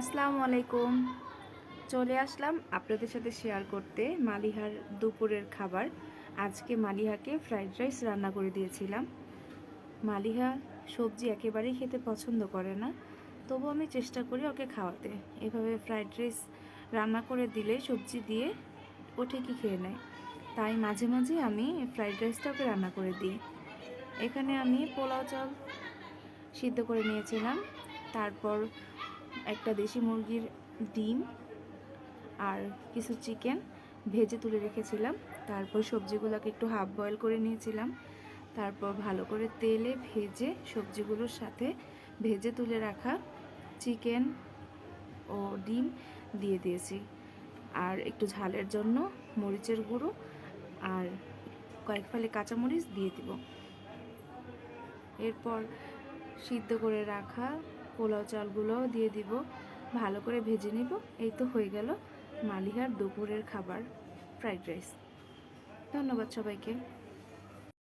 আসসালামু আলাইকুম। চলে আসলাম আপনাদের সাথে শেয়ার করতে মালিহার দুপুরের খাবার। আজকে মালিহাকে ফ্রাইড রাইস রান্না করে দিয়েছিলাম। মালিহা সবজি একেবারেই খেতে পছন্দ করে না, তবু আমি চেষ্টা করি ওকে খাওয়াতে। এভাবে ফ্রাইড রাইস রান্না করে দিলে সবজি দিয়ে ও ঠিকই খেয়ে নেয়। তাই মাঝে মাঝে আমি ফ্রাইড রাইসটা ওকে রান্না করে দিই। এখানে আমি পোলাও চাল সিদ্ধ করে নিয়েছিলাম, তারপর একটা দেশি মুরগির ডিম আর কিছু চিকেন ভেজে তুলে রেখেছিলাম। তারপর সবজিগুলোকে একটু হাফ বয়েল করে নিয়েছিলাম। তারপর ভালো করে তেলে ভেজে সবজিগুলোর সাথে ভেজে তুলে রাখা চিকেন ও ডিম দিয়ে দিয়েছি। আর একটু ঝালের জন্য মরিচের গুঁড়ো আর কয়েক ফালি কাঁচামরিচ দিয়ে দিব। এরপর সিদ্ধ করে রাখা পোলাও চালগুলোও দিয়ে দিব, ভালো করে ভেজে নিব। এই তো হয়ে গেল মালিহার দুপুরের খাবার ফ্রাইড রাইস। ধন্যবাদ সবাইকে।